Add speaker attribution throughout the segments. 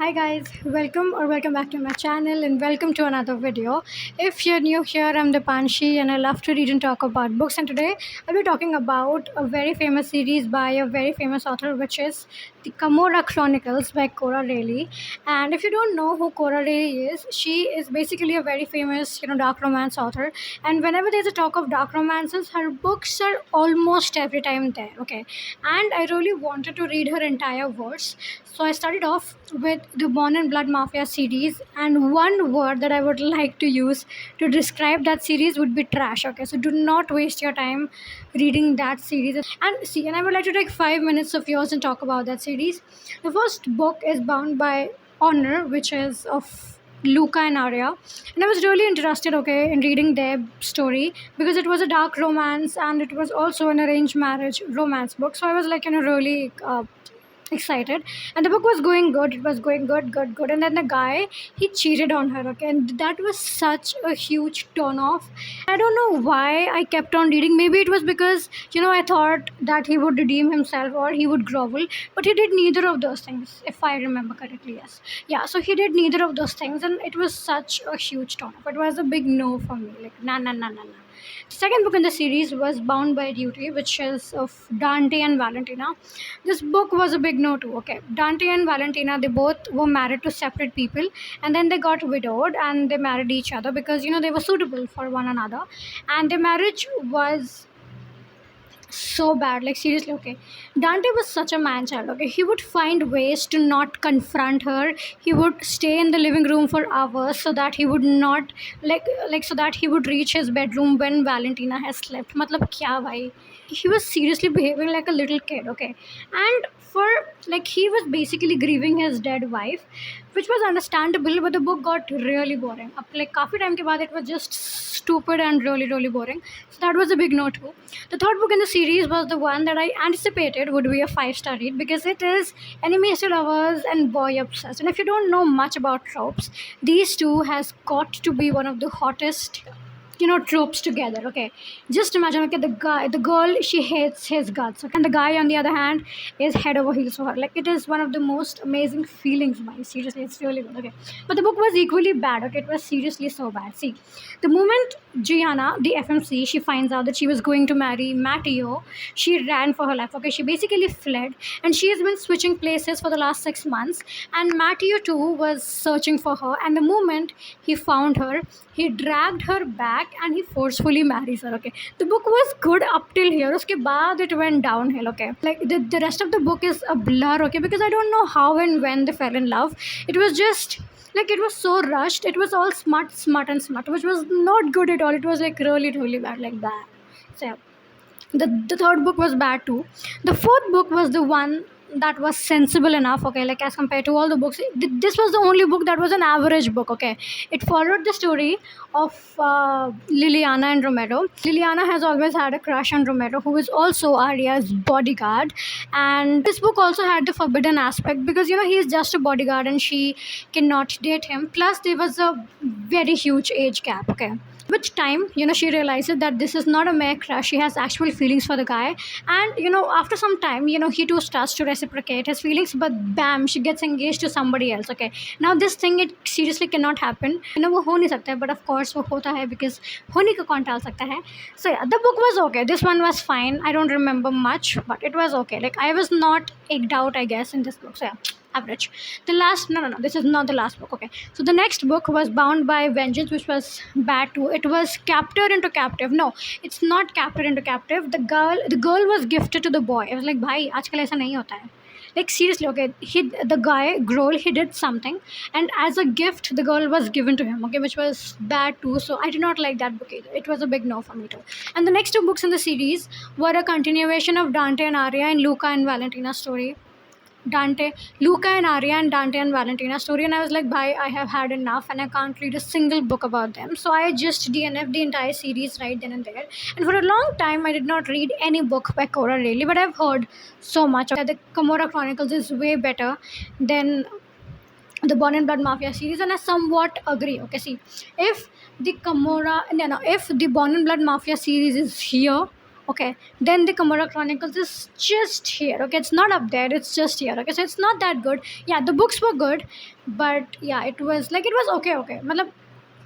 Speaker 1: Hi guys, welcome back to my channel and welcome to another video. If you're new here, I'm Dipanshi and I love to read and talk about books, and today I'll be talking about a very famous series by a very famous author, which is the Camorra Chronicles by Cora Reilly. And if you don't know who Cora Reilly is, she is basically a very famous, dark romance author. And whenever there's a talk of dark romances, her books are almost every time there, okay? And I really wanted to read her entire works, so I started off with the Born and Blood Mafia series, and one word that I would like to use to describe that series would be trash. Okay, so do not waste your time reading that series. And I would like to take 5 minutes of yours and talk about that series. The first book is Bound by Honor, which is of Luca and Arya, and I was really interested, okay, in reading their story because it was a dark romance and it was also an arranged marriage romance book. So I was like, really excited, and the book was going good. It was going good, and then the guy, he cheated on her, okay, and that was such a huge turn off. I don't know why I kept on reading. Maybe it was because I thought that he would redeem himself or he would grovel, but he did neither of those things, if I remember correctly. Yes, yeah, so he did neither of those things, and it was such a huge turn off. It was a big no for me, like nah nah nah nah nah. The second book in the series was Bound by Duty, which is of Dante and Valentina. This book was a big no too. Okay, Dante and Valentina, they both were married to separate people, and then they got widowed and they married each other because they were suitable for one another, and their marriage was so bad, like seriously. Okay, Dante was such a man child. Okay, he would find ways to not confront her. He would stay in the living room for hours so that he would not so that he would reach his bedroom when Valentina has slept. Matlab kya bhai, he was seriously behaving like a little kid. Okay, and for like he was basically grieving his dead wife, which was understandable, but the book got really boring. Up like काफी time के बाद it was just stupid and really boring. So that was a big no too. The third book in the series was the one that I anticipated would be a 5-star read because it is enemies to lovers and boy obsessed. And if you don't know much about tropes, these two has got to be one of the hottest tropes together. Okay, just imagine, okay, the girl, she hates his guts, okay, and the guy on the other hand is head over heels for her. Like, it is one of the most amazing feelings, man, seriously, it's really good. Okay, but the book was equally bad. Okay, it was seriously so bad. See, the moment Gianna, the FMC, she finds out that she was going to marry Matteo, she ran for her life. Okay, she basically fled, and she has been switching places for the last 6 months, and Matteo too was searching for her, and the moment he found her, he dragged her back and he forcefully marries her. Okay, the book was good up till here. Uske baad it went downhill. Okay, like the rest of the book is a blur. Okay, because I don't know how and when they fell in love. It was just like it was so rushed. It was all smut, which was not good at all. It was like really bad, like that. So yeah, the third book was bad too. The fourth book was the one that was sensible enough. Okay, like as compared to all the books, this was the only book that was an average book. Okay, it followed the story of Liliana and Romero. Liliana has always had a crush on Romero, who is also Arya's bodyguard, and this book also had the forbidden aspect because he is just a bodyguard and she cannot date him. Plus there was a very huge age gap. Okay, with time, she realizes that this is not a mere crush. She has actual feelings for the guy, and after some time, he too starts to reciprocate his feelings, but bam, she gets engaged to somebody else. Okay, now this thing, it seriously cannot happen. वो हो नहीं सकता है, but of course वो होता है because होने को कौन टाल सकता है. So yeah, the book was okay. This one was fine. I don't remember much, but it was okay. Like, I was not egged out, I guess, in this book. So yeah, average. The last, no, this is not the last book. Okay, so the next book was Bound by Vengeance, which was bad too. It was Captor into Captive. No, it's not Captor into Captive. The girl was gifted to the boy. I was like, bhai, आजकल ऐसा नहीं होता है. Like, seriously. Okay, the guy Grohl, he did something, and as a gift the girl was given to him. Okay, which was bad too. So I did not like that book either. It was a big no for me too. And the next two books in the series were a continuation of Dante and Arya and Luca and Valentina story. Luca and Arya and Dante and Valentina story, and I was like, bye, I have had enough and I can't read a single book about them. So I just DNF'd the entire series right then and there. And for a long time, I did not read any book by Cora Reilly, but I've heard so much that the Camorra Chronicles is way better than the Born and Blood Mafia series, and I somewhat agree. Okay, see, if the Born and Blood Mafia series is here, Okay, then the Camorra Chronicles is just here. Okay, it's not up there, it's just here. Okay, so it's not that good. Yeah, the books were good, but yeah, it was okay, okay. Matlab,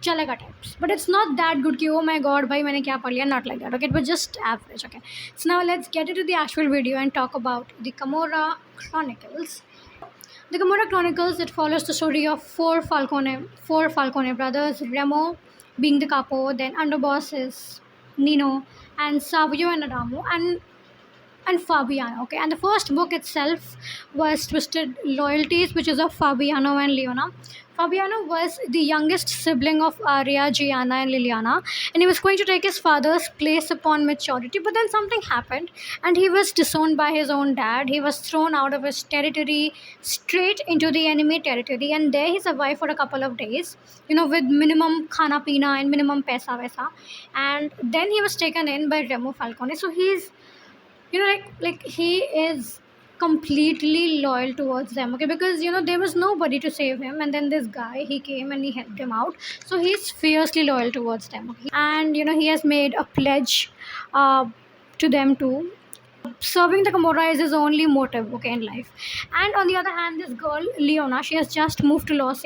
Speaker 1: चलेगा types, but it's not that good कि oh my god भाई मैंने क्या पढ़ लिया, not like that. Okay, it was just average. Okay, so now let's get into the actual video and talk about the Camorra Chronicles. The Camorra Chronicles, it follows the story of four Falcone brothers, Remo being the capo, then underboss is Nino, and Savio and Adamo, and Fabiano. Okay, and the first book itself was Twisted Loyalties, which is of Fabiano and Leona. Fabiano was the youngest sibling of Arya, Gianna, and Liliana, and he was going to take his father's place upon maturity. But then something happened, and he was disowned by his own dad. He was thrown out of his territory straight into the enemy territory, and there he survived for a couple of days, with minimum khana pina and minimum paisa vaisa. And then he was taken in by Remo Falcone. So he's like he is completely loyal towards them, okay, because there was nobody to save him, and then this guy, he came and he helped him out, so he's fiercely loyal towards them, okay? And he has made a pledge uh, to them too. Serving the Camorra is his only motive, okay, in life. And on the other hand, this girl Leona, she has just moved to Las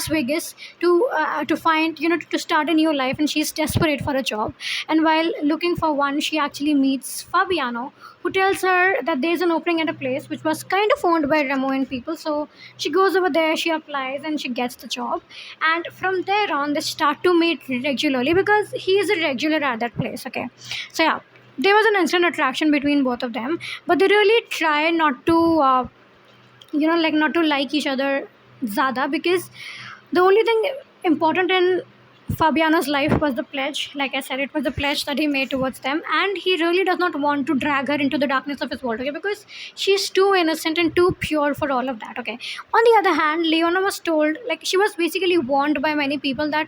Speaker 1: Vegas to find to start a new life, and she's desperate for a job. And while looking for one, she actually meets Fabiano, who tells her that there's an opening at a place which was kind of owned by Remo and people. So she goes over there, she applies, and she gets the job. And from there on, they start to meet regularly because he is a regular at that place, okay. So yeah, there was an instant attraction between both of them, but they really try not to not to like each other zada, because the only thing important in Fabiano's life was the pledge. Like I said, it was the pledge that he made towards them, and he really does not want to drag her into the darkness of his world, okay, because she's too innocent and too pure for all of that, okay. On the other hand, Leona was told, like, she was basically warned by many people that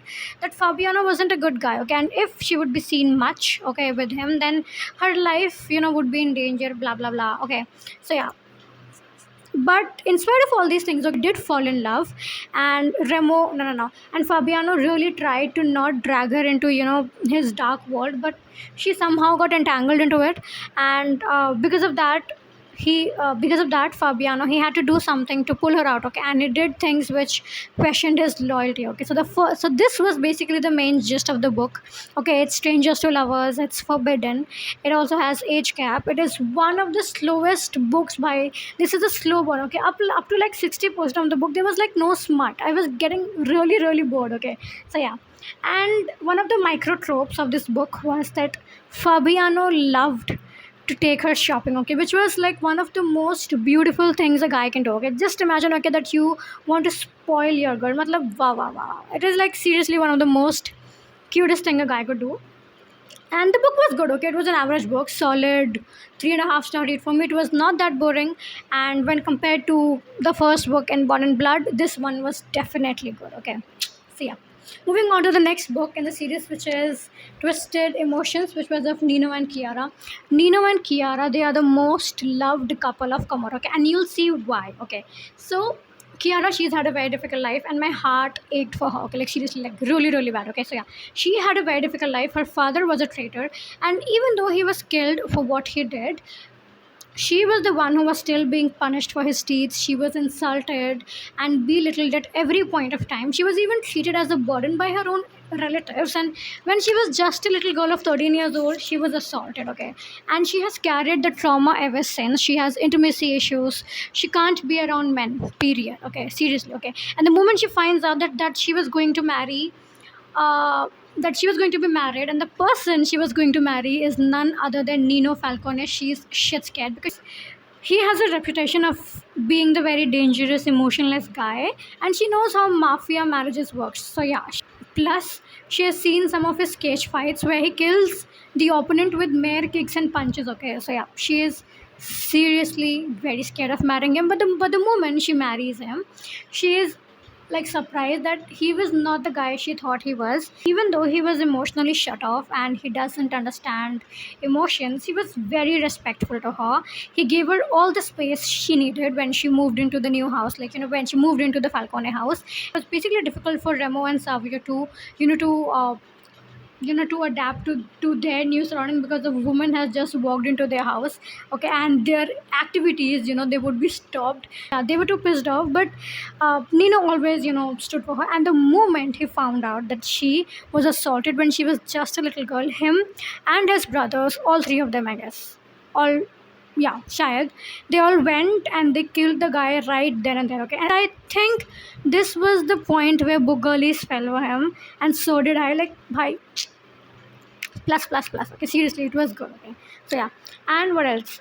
Speaker 1: Fabiano wasn't a good guy, okay, and if she would be seen much, okay, with him, then her life, would be in danger, blah blah blah, okay. So yeah, but in spite of all these things, they did fall in love, and Remo, no, and Fabiano really tried to not drag her into his dark world, but she somehow got entangled into it, and because of that, Fabiano, he had to do something to pull her out, okay, and he did things which questioned his loyalty, okay. So this was basically the main gist of the book, okay. It's strangers to lovers, it's forbidden, it also has age cap, it is one of the slowest books by, this is a slow one, okay. Up to like 60% of the book there was like no smut, I was getting really really bored, okay. So yeah, and one of the micro tropes of this book was that Fabiano loved to take her shopping, okay, which was like one of the most beautiful things a guy can do, okay. Just imagine, okay, that you want to spoil your girl, matlab wow wow wow, it is like seriously one of the most cutest thing a guy could do. And the book was good, okay, it was an average book, solid 3.5 star read for me. It was not that boring, and when compared to the first book in Born in Blood, this one was definitely good, okay. So yeah, moving on to the next book in the series, which is Twisted Emotions, which was of Nino and Kiara. Nino and Kiara, they are the most loved couple of Camorra, okay, and you'll see why, okay. So Kiara, she's had a very difficult life, and my heart ached for her. Okay, like seriously, like really, really bad. Okay, so yeah, she had a very difficult life. Her father was a traitor, and even though he was killed for what he did, she was the one who was still being punished for his deeds. She was insulted and belittled at every point of time. She was even treated as a burden by her own relatives. And when she was just a little girl of 13 years old, she was assaulted, okay? And she has carried the trauma ever since. She has intimacy issues. She can't be around men, period, okay? Seriously, okay? And the moment she finds out that she was going to marry, that she was going to be married, and the person she was going to marry is none other than Nino Falcone. She's shit scared because he has a reputation of being the very dangerous, emotionless guy, and she knows how mafia marriages works. So yeah, plus she has seen some of his cage fights where he kills the opponent with mere kicks and punches. Okay, so yeah, she is seriously very scared of marrying him. But the moment she marries him, she is like surprised that he was not the guy she thought he was. Even though he was emotionally shut off and he doesn't understand emotions, he was very respectful to her. He gave her all the space she needed when she moved into the new house, like when she moved into the Falcone house. It was basically difficult for Remo and Savio to to adapt to their new surrounding, because the woman has just walked into their house, okay, and their activities, they would be stopped. They were too pissed off, but Nino always, stood for her. And the moment he found out that she was assaulted when she was just a little girl, him and his brothers, all three of them, I guess, all, yeah, shayad, they all went and they killed the guy right then and there, okay. And I think this was the point where book girlies fell for him, and so did I. Like, bhai, plus plus plus, okay, seriously, it was good, okay. So yeah. And what else?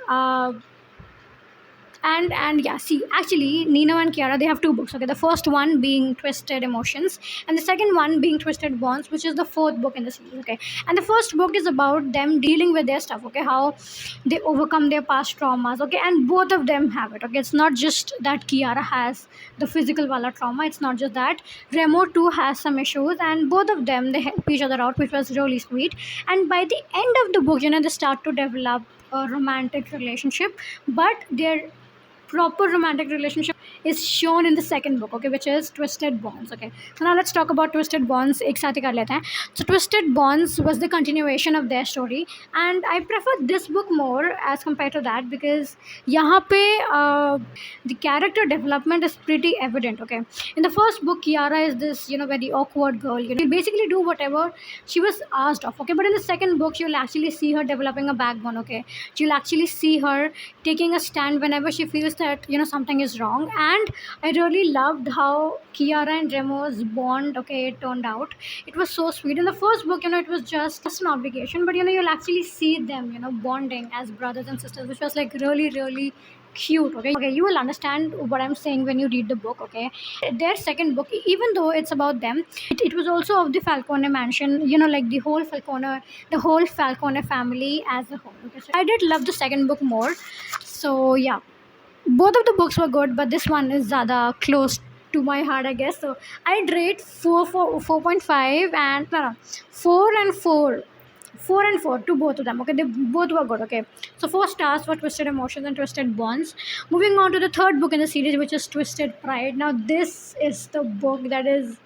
Speaker 1: And yeah, see, actually, Nino and Kiara, they have two books, okay. The first one being Twisted Emotions, and the second one being Twisted Bonds, which is the fourth book in the series, okay. And the first book is about them dealing with their stuff, okay, how they overcome their past traumas, okay. And both of them have it, okay. It's not just that Kiara has the physical wala trauma, it's not just that. Remo too has some issues, and both of them, they help each other out, which was really sweet. And by the end of the book, they start to develop a romantic relationship, but their proper romantic relationship is shown in the second book, okay, which is Twisted Bonds, okay. So now let's talk about Twisted Bonds. एक साथ ही कर लेते हैं. So Twisted Bonds was the continuation of their story, and I prefer this book more as compared to that, because यहाँ पे the character development is pretty evident, okay. In the first book, Kiara is this, very awkward girl, she'll basically do whatever she was asked of, okay. But in the second book, you'll actually see her developing a backbone, okay. You'll actually see her taking a stand whenever she feels that something is wrong. And I really loved how Kiara and Remo's bond, okay, it turned out. It was so sweet. In the first book, it was just an obligation, but you'll actually see them bonding as brothers and sisters, which was like really really cute, okay. You will understand what I'm saying when you read the book, okay. Their second book, even though it's about them, it was also of the Falcone mansion, like the whole Falcone family as a whole, okay. So I did love the second book more. So yeah, both of the books were good, but this one is zyada close to my heart, I guess. So I'd rate 4.5, and no, 4 and 4 to both of them, okay. They both were good, okay. So 4 stars for Twisted Emotions and Twisted Bonds. Moving on to the third book in the series, which is Twisted Pride. Now this is the book that is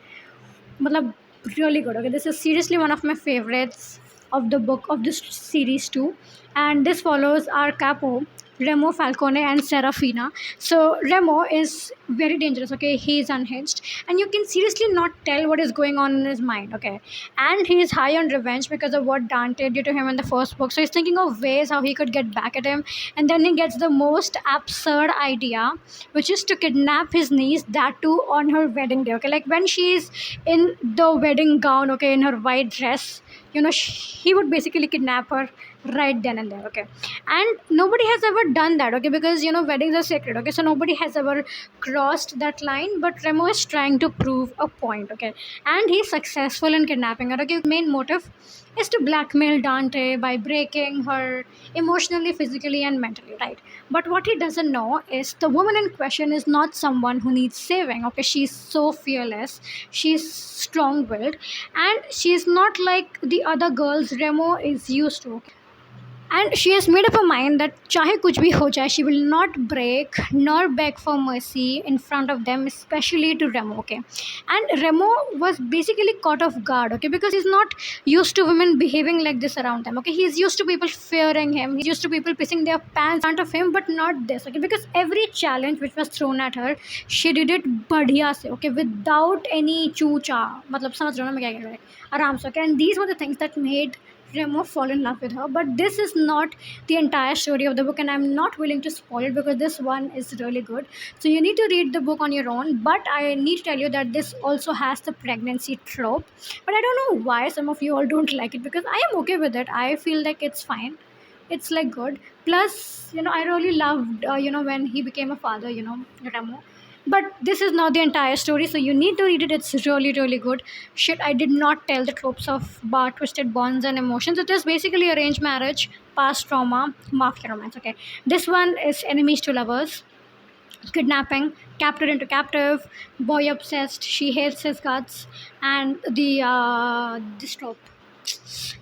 Speaker 1: matlab, really good, okay. This is seriously one of my favorites of the book of this series too. And this follows our capo, Remo Falcone, and Serafina. So Remo is very dangerous, okay. He is unhinged, and you can seriously not tell what is going on in his mind, okay. And he is high on revenge because of what Dante did to him in the first book. So he's thinking of ways how he could get back at him, and then he gets the most absurd idea, which is to kidnap his niece, that too on her wedding day, okay. Like when she's in the wedding gown, okay, in her white dress, he would basically kidnap her right then and there, okay. And nobody has ever done that, okay, because weddings are sacred, okay. So nobody has ever crossed that line, but Remo is trying to prove a point, okay. And he's successful in kidnapping her, okay. Main motive is to blackmail Dante by breaking her emotionally, physically, and mentally, right? But what he doesn't know is the woman in question is not someone who needs saving, okay. She's so fearless, she's strong-willed, and she's not like the other girls Remo is used to, okay? And she has made up her mind that chahe kuch bhi ho jaye, she will not break nor beg for mercy in front of them, especially to Remo, okay. And Remo was basically caught off guard, okay, because he's not used to women behaving like this around him, okay. He's used to people fearing him, he's used to people pissing their pants in front of him, but not this, okay, because every challenge which was thrown at her, she did it badhiya se, okay, without any choo cha, matlab samajh rahe ho na main kya keh raha hu, aram se, okay. And these were the things that made Remo fall in love with her. But this is not the entire story of the book, and I'm not willing to spoil it because this one is really good. So you need to read the book on your own. But I need to tell you that this also has the pregnancy trope. But I don't know why some of you all don't like it, because I am okay with it. I feel like it's fine. It's like good. Plus, I really loved, when he became a father, Remo. But this is not the entire story, so you need to read it. It's really really good. Shit, I did not tell the tropes of bar Twisted Bonds and Emotions. It is basically arranged marriage, past trauma, mafia romance, okay. This one is enemies to lovers, kidnapping, captured into captive, boy obsessed, she hates his guts, and this trope,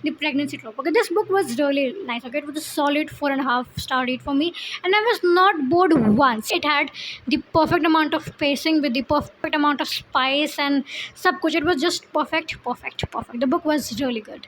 Speaker 1: the pregnancy trope, okay. This book was really nice, okay. It was a solid 4.5 star read for me, and I was not bored once. It had the perfect amount of pacing with the perfect amount of spice and sab kuch. It was just perfect. The book was really good.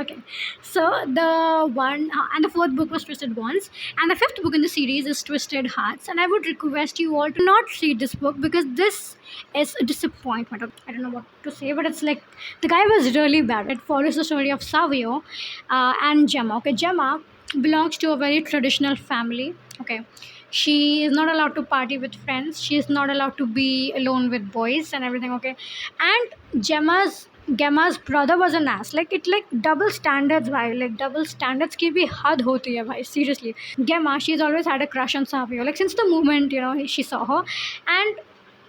Speaker 1: Okay, so the one and the fourth book was Twisted Bonds, and the fifth book in the series is Twisted Hearts. And I would request you all to not read this book because this is a disappointment. I don't know what to say, but it's like the guy was really bad. It follows the story of Savio and Gemma. Okay, Gemma belongs to a very traditional family. Okay, she is not allowed to party with friends. She is not allowed to be alone with boys and everything. Okay, and Gemma's brother was an ass. Like it like double standards, bhai. Like double standards की भी हद होती है भाई. Seriously, Gemma, she's always had a crush on Savio. Like since the moment she saw her, and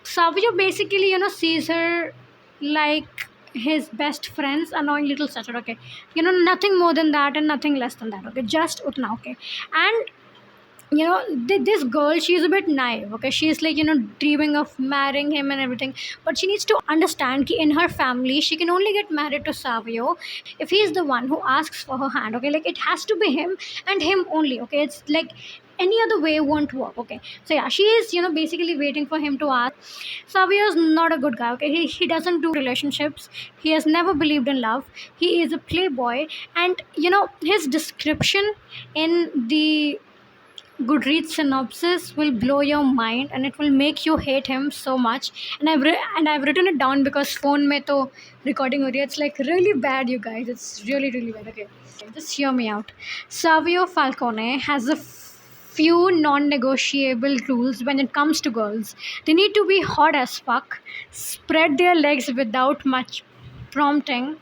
Speaker 1: Savio basically sees her like his best friend's annoying little sister. Okay, nothing more than that and nothing less than that. Okay, just utna. Okay, and this girl, she's a bit naive. Okay, she's like dreaming of marrying him and everything, but she needs to understand that in her family she can only get married to Savio if he's the one who asks for her hand. Okay, like it has to be him and him only. Okay, it's like any other way won't work. Okay, so yeah, she is basically waiting for him to ask. Savio is not a good guy. Okay, he doesn't do relationships. He has never believed in love. He is a playboy, and his description in the Goodreads synopsis will blow your mind and it will make you hate him so much. And I've written it down because phone में तो recording हो रही है. It's like really bad, you guys. It's really really bad. Okay, just hear me out. Savio Falcone has a few non-negotiable rules when it comes to girls. They need to be hot as fuck, spread their legs without much prompting,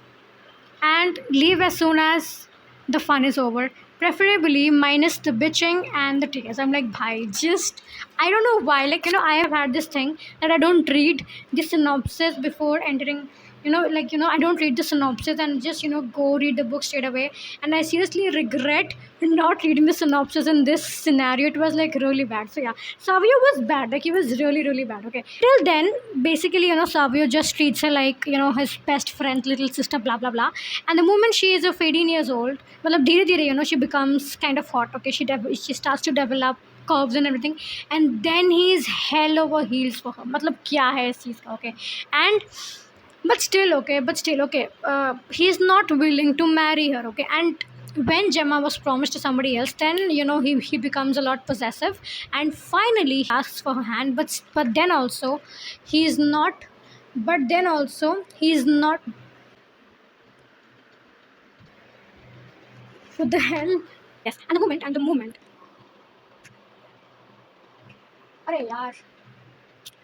Speaker 1: and leave as soon as the fun is over, preferably minus the bitching and the tears. I'm like, bhai, just I don't know why. Like, I have had this thing that I don't read the synopsis before entering. I don't read the synopsis and just go read the book straight away. And I seriously regret not reading the synopsis in this scenario. It was like really bad. So yeah, Savio was bad. Like he was really really bad. Okay, till then basically Savio just treats her like his best friend, little sister, blah blah blah. And the moment she is of 18 years old, well, धीरे धीरे she becomes kind of hot. Okay, she starts to develop curves and everything, and then he's hell over heels for her. मतलब क्या है इस चीज़ का. Okay, and but still okay, he's not willing to marry her. Okay, and when Gemma was promised to somebody else, then he becomes a lot possessive, and finally he asks for her hand. But then also he's not. What the hell? Yes, and the moment. अरे यार,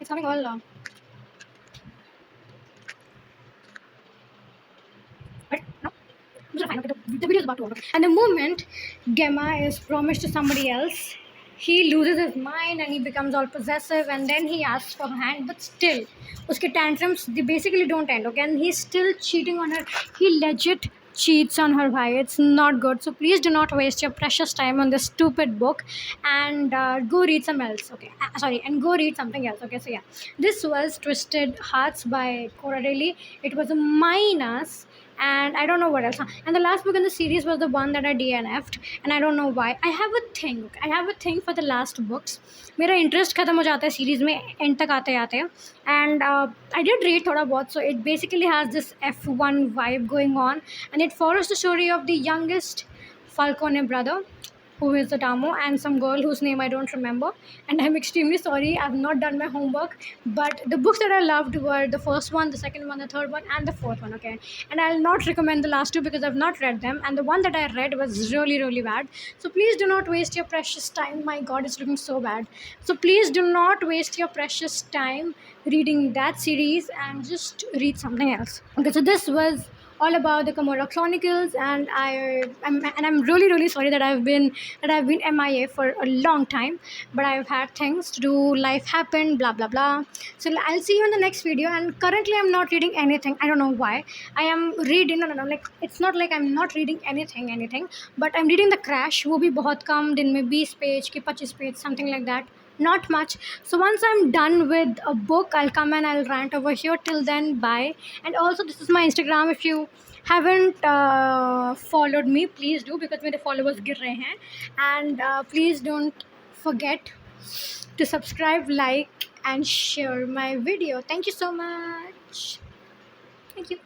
Speaker 1: it's coming all along. But no, it's fine. Okay, the video is about to over. And the moment Gemma is promised to somebody else, he loses his mind and he becomes all possessive, and then he asks for her hand. But still, uske tantrums, they basically don't end. Okay, and he's still cheating on her. He legit cheats on her. Why? It's not good. So please do not waste your precious time on this stupid book, and go read some else. Okay, and go read something else. Okay, so yeah, this was Twisted Hearts by Cora Daly. It was a minus, and I don't know what else. And the last book in the series was the one that I DNF'd, and I don't know why. I have a thing for the last books. मेरा interest खत्म हो जाता है series में and तक आते आते, and I did read थोड़ा बहुत. So it basically has this F1 vibe going on, and it follows the story of the youngest Falcone brother, who is the Damo, and some girl whose name I don't remember. And I'm extremely sorry, I've not done my homework. But the books that I loved were the first one, the second one, the third one, and the fourth one. Okay, and I'll not recommend the last two because I've not read them, and the one that I read was really really bad. So please do not waste your precious time. My god, it's looking so bad. So please do not waste your precious time reading that series and just read something else. Okay, so this was all about the Camorra Chronicles, and I'm really really sorry that I've been MIA for a long time, but I've had things to do, life happened, blah blah blah. So I'll see you in the next video. And currently I'm not reading anything. I don't know why. I am reading no, like it's not like I'm not reading anything, but I'm reading The Crash. वो भी बहुत कम दिन में 20 page की 25 page, something like that. Not much. So once I'm done with a book, I'll come and I'll rant over here. Till then, bye. And also, this is my Instagram. If you haven't followed me, please do, because मेरे followers गिर रहे हैं. And please don't forget to subscribe, like, and share my video. Thank you so much. Thank you.